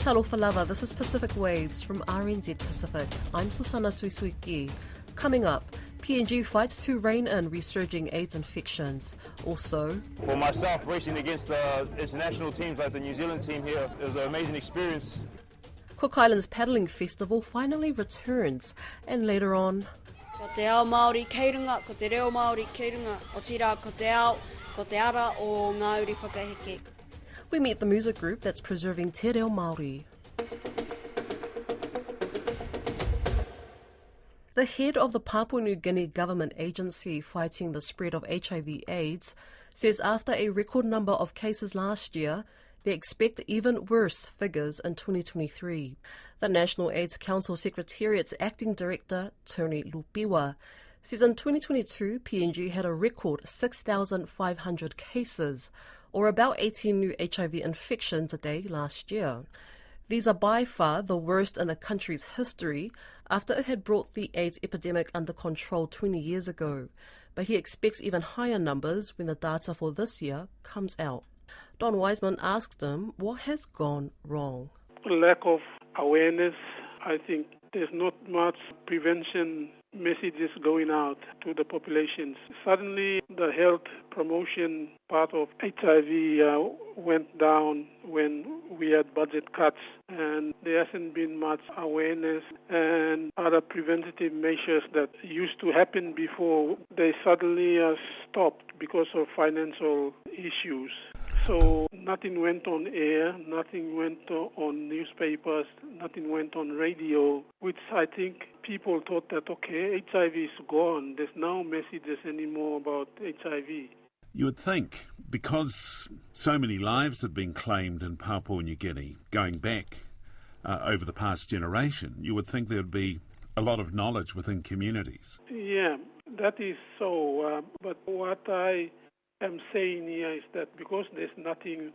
Talofa lava, this is Pacific Waves from RNZ Pacific. I'm Susana Suisuiki. Coming up, PNG fights to rein in resurging AIDS infections. Also, for myself, racing against the international teams like the New Zealand team here, it was an amazing experience. Cook Islands Paddling Festival finally returns. And later on, Ko Te Reo Maori kei runga, ko Te Reo Maori kei runga, o tira ko te ao, ko te ara o ngā uri whakaheke. we meet the music group that's preserving Te Reo Maori. The head of the Papua New Guinea government agency fighting the spread of HIV/AIDS says after a record number of cases last year, they expect even worse figures in 2023. The National AIDS Council Secretariat's acting director, Tony Lupiwa, says in 2022, PNG had a record 6,500 cases, or about 18 new HIV infections a day last year. These are by far the worst in the country's history after it had brought the AIDS epidemic under control 20 years ago. But he expects even higher numbers when the data for this year comes out. Don Wiseman asked him what has gone wrong. Lack of awareness. I think there's not much prevention messages going out to the populations. Suddenly, the health promotion part of HIV went down when we had budget cuts, and there hasn't been much awareness and other preventative measures that used to happen before. They suddenly stopped because of financial issues. So nothing went on air, nothing went on newspapers, nothing went on radio, which I think people thought that, okay, HIV is gone. There's no messages anymore about HIV. You would think, because so many lives have been claimed in Papua New Guinea, going back over the past generation, you would think there would be a lot of knowledge within communities. Yeah, that is so. But what I am saying here is that because there's nothing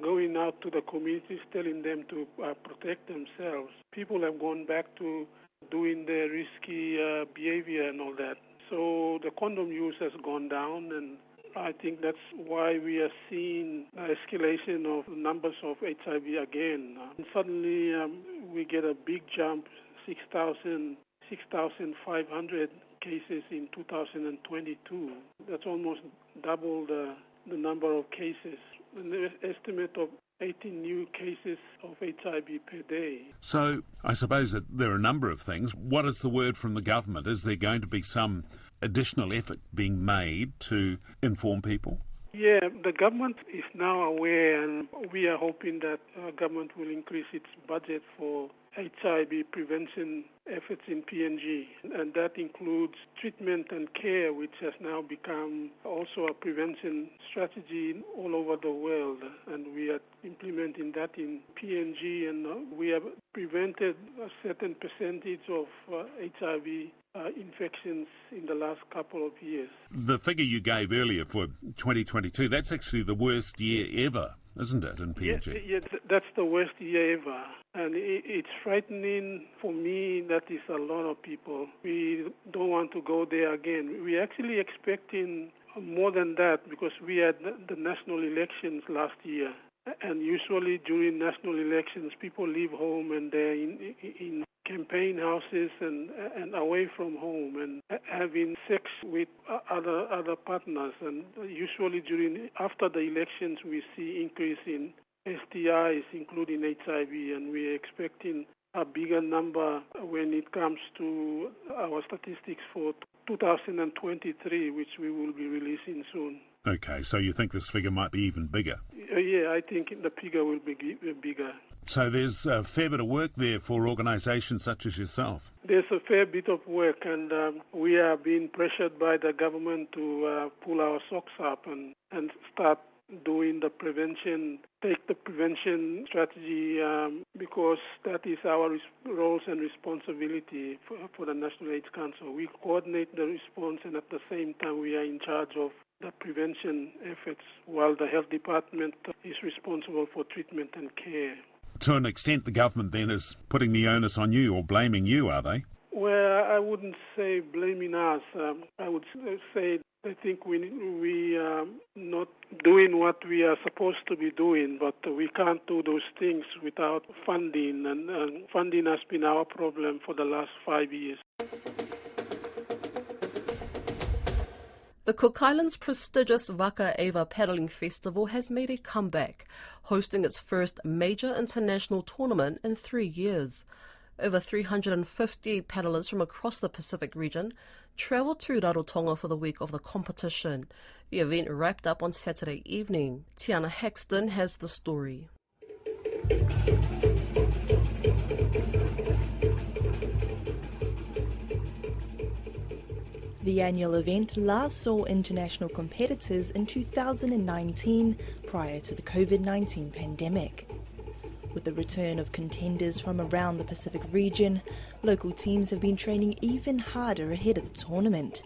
going out to the communities telling them to protect themselves, people have gone back to doing their risky behavior and all that. So the condom use has gone down, and I think that's why we are seeing escalation of numbers of HIV again. And suddenly we get a big jump, 6,500 cases in 2022. That's almost double the number of cases. An estimate of 18 new cases of HIV per day. So I suppose that there are a number of things. What is the word from the government? Is there going to be some additional effort being made to inform people? Yeah, the government is now aware, and we are hoping that government will increase its budget for HIV prevention efforts in PNG, and that includes treatment and care, which has now become also a prevention strategy all over the world, and we are implementing that in PNG, and we have prevented a certain percentage of HIV infections in the last couple of years. The figure you gave earlier for 2022, that's actually the worst year ever, isn't it, in PNG? Yeah, that's the worst year ever. And it's frightening for me. That is a lot of people. We don't want to go there again. We're actually expecting more than that because we had the national elections last year. And usually during national elections, people leave home and they're in campaign houses and away from home and having sex with other partners. And usually after the elections, we see increase in STIs, including HIV, and we're expecting a bigger number when it comes to our statistics for 2023, which we will be releasing soon. Okay, so you think this figure might be even bigger? Yeah, I think the figure will be bigger. So there's a fair bit of work there for organisations such as yourself? There's a fair bit of work, and we are being pressured by the government to pull our socks up and start doing the prevention, take the prevention strategy because that is our roles and responsibility for the National AIDS Council. We coordinate the response, and at the same time we are in charge of the prevention efforts while the health department is responsible for treatment and care. To an extent, the government then is putting the onus on you or blaming you, are they? Well, I wouldn't say blaming us. I would say I think we are not doing what we are supposed to be doing, but we can't do those things without funding, and funding has been our problem for the last 5 years. The Cook Islands' prestigious Waka Eva Paddling Festival has made a comeback, hosting its first major international tournament in 3 years. Over 350 paddlers from across the Pacific region travelled to Rarotonga for the week of the competition. The event wrapped up on Saturday evening. Tiana Haxton has the story. The annual event last saw international competitors in 2019 prior to the COVID-19 pandemic. With the return of contenders from around the Pacific region, local teams have been training even harder ahead of the tournament.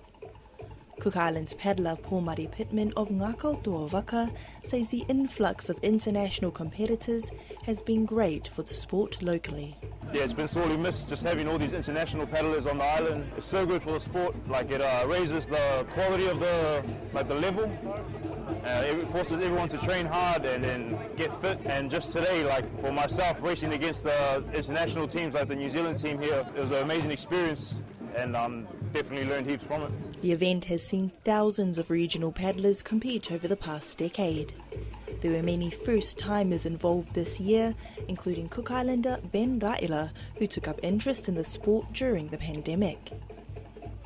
Cook Islands paddler Paul Pittman of Ngā Koutua Waka says the influx of international competitors has been great for the sport locally. Yeah, it's been sorely missed just having all these international paddlers on the island. It's so good for the sport. Like it raises the quality of the level. It forces everyone to train hard and then get fit. And just today, like for myself, racing against the international teams like the New Zealand team here, it was an amazing experience, and definitely learned heaps from it. The event has seen thousands of regional paddlers compete over the past decade. There were many first-timers involved this year, including Cook Islander Ben Raila, who took up interest in the sport during the pandemic.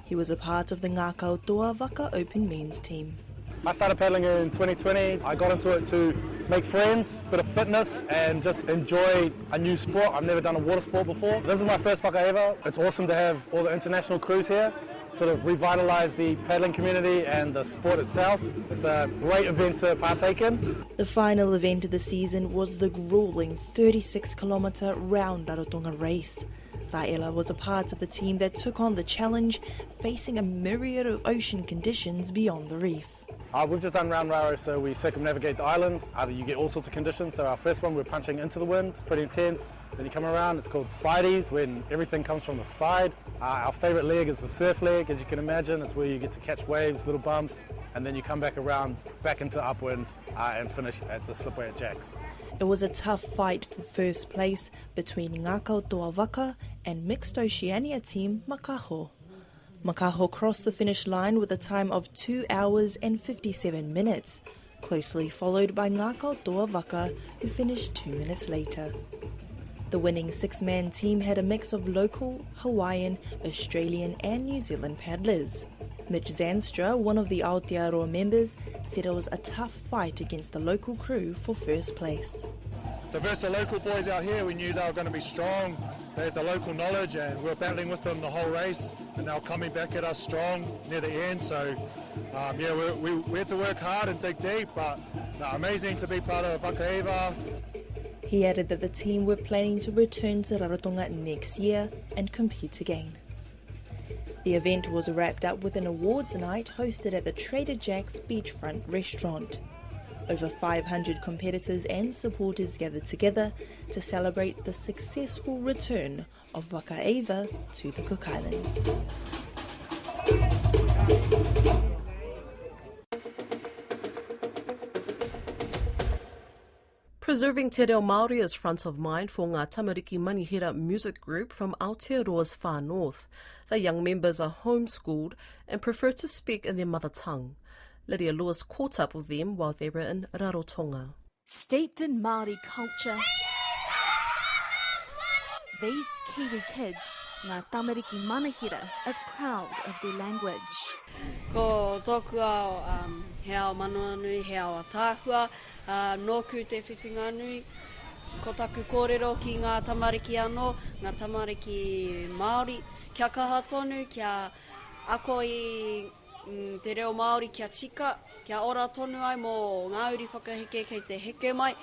He was a part of the Ngā Koutua Waka Open men's team. I started paddling in 2020. I got into it to make friends, bit of fitness, and just enjoy a new sport. I've never done a water sport before. This is my first Waka ever. It's awesome to have all the international crews here, sort of revitalise the paddling community and the sport itself. It's a great event to partake in. The final event of the season was the gruelling 36-kilometre round Rarotonga race. Raela was a part of the team that took on the challenge, facing a myriad of ocean conditions beyond the reef. We've just done round Raro, so we circumnavigate the island. You get all sorts of conditions. So our first one, we're punching into the wind, pretty intense. Then you come around, it's called sideys, when everything comes from the side. Our favourite leg is the surf leg, as you can imagine. It's where you get to catch waves, little bumps, and then you come back around, back into upwind, and finish at the slipway at Jack's. It was a tough fight for first place between Ngā Koutua Waka and mixed Oceania team Makaho. Makaho crossed the finish line with a time of 2 hours and 57 minutes, closely followed by Ngā Koutua Waka, who finished 2 minutes later. The winning 6-man team had a mix of local, Hawaiian, Australian and New Zealand paddlers. Mitch Zanstra, one of the Aotearoa members, said it was a tough fight against the local crew for first place. So versus the local boys out here, we knew they were going to be strong. They had the local knowledge, and we were battling with them the whole race, and they were coming back at us strong near the end. So we had to work hard and dig deep, but amazing to be part of Waka Eva. He added that the team were planning to return to Rarotonga next year and compete again. The event was wrapped up with an awards night hosted at the Trader Jack's beachfront restaurant. Over 500 competitors and supporters gathered together to celebrate the successful return of Waka Eva to the Cook Islands. Preserving Te Reo Maori is front of mind for Ngā Tamariki Manihira music group from Aotearoa's far north. The young members are homeschooled and prefer to speak in their mother tongue. Lydia Lewis caught up with them while they were in Rarotonga. Steeped in Māori culture, these Kiwi kids, Ngā Tamariki Manihira, are proud of their language. Ko tōku ao he ao manua nui, he ao tāhua, nōku te whiwhinga nui, ko taku kōrero ki ngā tamariki anō, ngā tamariki Māori, kia kaha tonu, kia ako i Te Reo Maori kia tika, kia ora tonu ai mō ngā uri whakaheke kei te heke mai.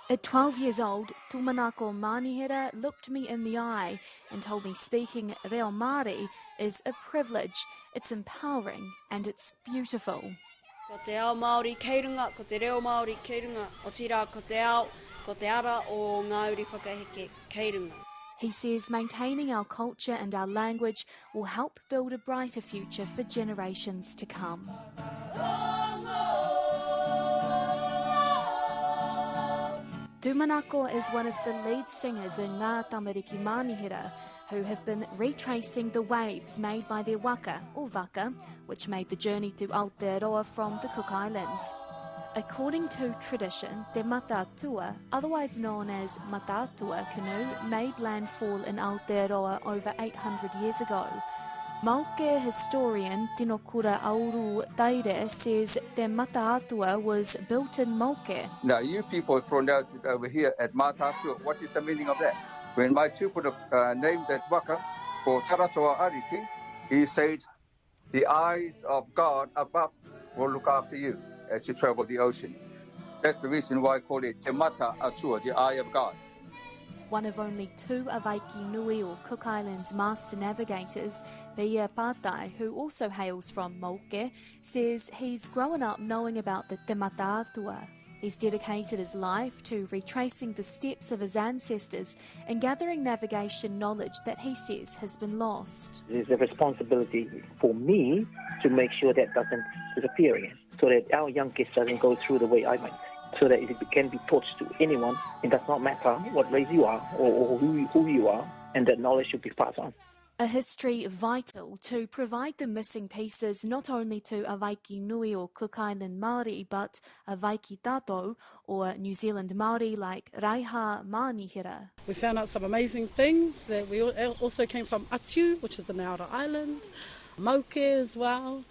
At 12 years old, Tūmanako Manihira looked me in the eye and told me speaking Reo Māori is a privilege, it's empowering and it's beautiful. Ko te ao Māori kei runga, ko te Reo Maori kei runga, o tira ko te ao, ko te ara o ngā uri whakaheke kei runga. He says maintaining our culture and our language will help build a brighter future for generations to come. Tumanako is one of the lead singers in Ngā Tamariki Manihira, who have been retracing the waves made by their waka, or waka, which made the journey to Aotearoa from the Cook Islands. According to tradition, Te Mataatua, otherwise known as Mataatua canoe, made landfall in Aotearoa over 800 years ago. Mauke historian Tinokura Auru Taire says Te Mataatua was built in Mauke. Now, you people pronounce it over here at Mataatua. What is the meaning of that? When my tupuna named that waka for Taratoa Ariki, he said, the eyes of God above will look after you as you travel the ocean. That's the reason why I call it Te Mataatua, the eye of God. One of only two Avaiki Nui or Cook Islands master navigators, Pia Patai, who also hails from Mauke, says he's grown up knowing about the Te Mataatua. He's dedicated his life to retracing the steps of his ancestors and gathering navigation knowledge that he says has been lost. There's a responsibility for me to make sure that doesn't disappear again, so that our young kids doesn't go through the way I went, so that it can be taught to anyone. It does not matter what race you are or who you are, and that knowledge should be passed on. A history vital to provide the missing pieces not only to Avaiki Nui or Cook Island Māori, but Avaiki Tātou or New Zealand Māori like Reiha Manihira. We found out some amazing things that we also came from Atu, which is the outer island, Mauke as well.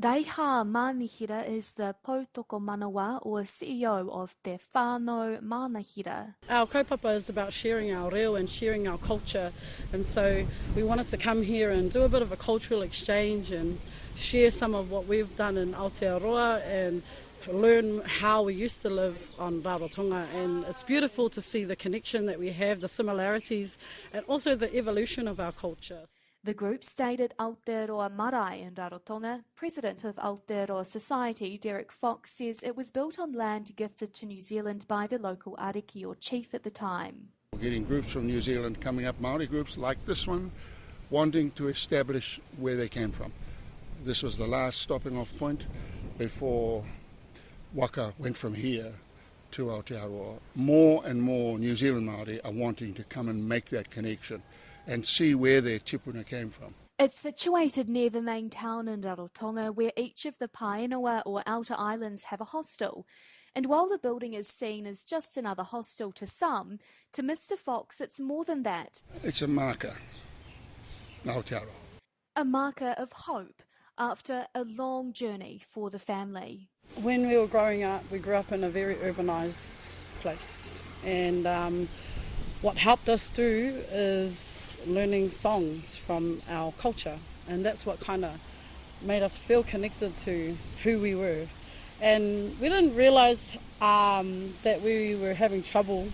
Reiha Manihira is the Pautoko Manawa or CEO of Te Whānau Manahira. Our kaupapa is about sharing our reo and sharing our culture, and so we wanted to come here and do a bit of a cultural exchange and share some of what we've done in Aotearoa and learn how we used to live on Rarotonga. And it's beautiful to see the connection that we have, the similarities, and also the evolution of our culture. The group stayed at Aotearoa Marae in Rarotonga. President of Aotearoa Society, Derek Fox, says it was built on land gifted to New Zealand by the local ariki or chief at the time. We're getting groups from New Zealand coming up, Māori groups like this one, wanting to establish where they came from. This was the last stopping off point before waka went from here to Aotearoa. More and more New Zealand Māori are wanting to come and make that connection and see where their tipuna came from. It's situated near the main town in Rarotonga, where each of the Paenawa or outer islands have a hostel. And while the building is seen as just another hostel to some, to Mr. Fox it's more than that. It's a marker, Aotearoa. A marker of hope after a long journey for the family. When we were growing up, we grew up in a very urbanised place, and what helped us through is learning songs from our culture, and that's what kind of made us feel connected to who we were. And we didn't realise that we were having trouble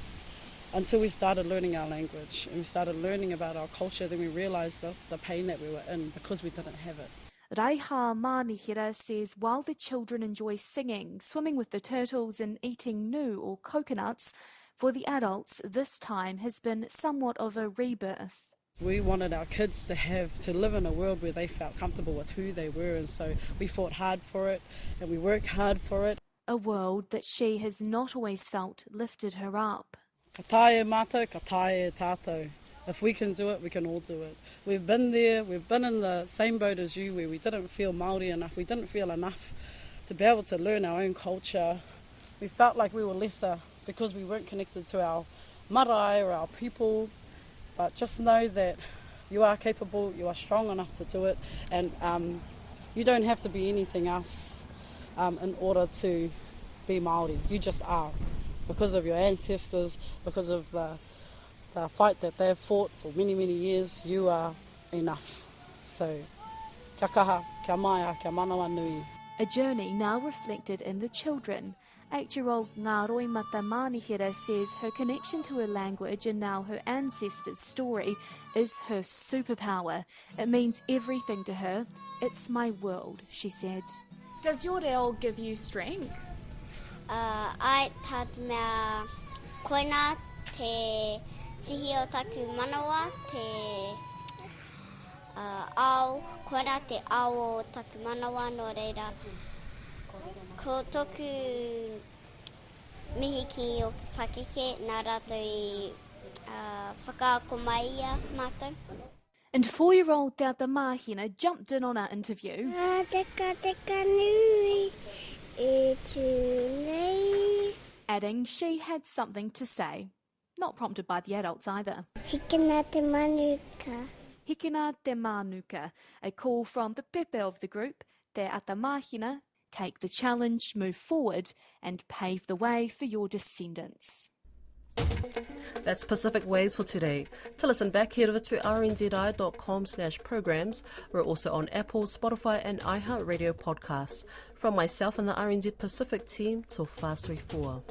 until we started learning our language and we started learning about our culture. Then we realised the pain that we were in because we didn't have it. Reiha Manihira says while the children enjoy singing, swimming with the turtles and eating nu or coconuts, for the adults this time has been somewhat of a rebirth. We wanted our kids to live in a world where they felt comfortable with who they were, and so we fought hard for it and we worked hard for it. A world that she has not always felt lifted her up. Ka tae mātou, ka tae tātou. If we can do it, we can all do it. We've been there, we've been in the same boat as you where we didn't feel Māori enough, we didn't feel enough to be able to learn our own culture. We felt like we were lesser because we weren't connected to our marae or our people. But just know that you are capable, you are strong enough to do it, and you don't have to be anything else in order to be Māori. You just are. Because of your ancestors, because of the fight that they've fought for many, many years, you are enough. So, kia kaha, kia maia, kia manawa nui. A journey now reflected in the children. 8-year-old Ngāroi Mata Manihira says her connection to her language and now her ancestors' story is her superpower. It means everything to her. It's my world, she said. Does your reo give you strength? Ai tat mea koina te tihi o taku manawa, te ao, koina te ao o taku manawa no reira. Ko toku mihi ki o whakike, nā rātou I whakaako mai ia mātou. And 4-year-old Te Mahina jumped in on our interview. Teka nui, e tū nei. Adding she had something to say. Not prompted by the adults either. Hikina te manuka. Hikina te manuka, a call from the pepe of the group, Te Atamahina, take the challenge, move forward and pave the way for your descendants. That's Pacific Waves for today. To listen back, head over to rnzi.com/programs. We're also on Apple, Spotify and iHeartRadio podcasts. From myself and the RNZ Pacific team, till 4.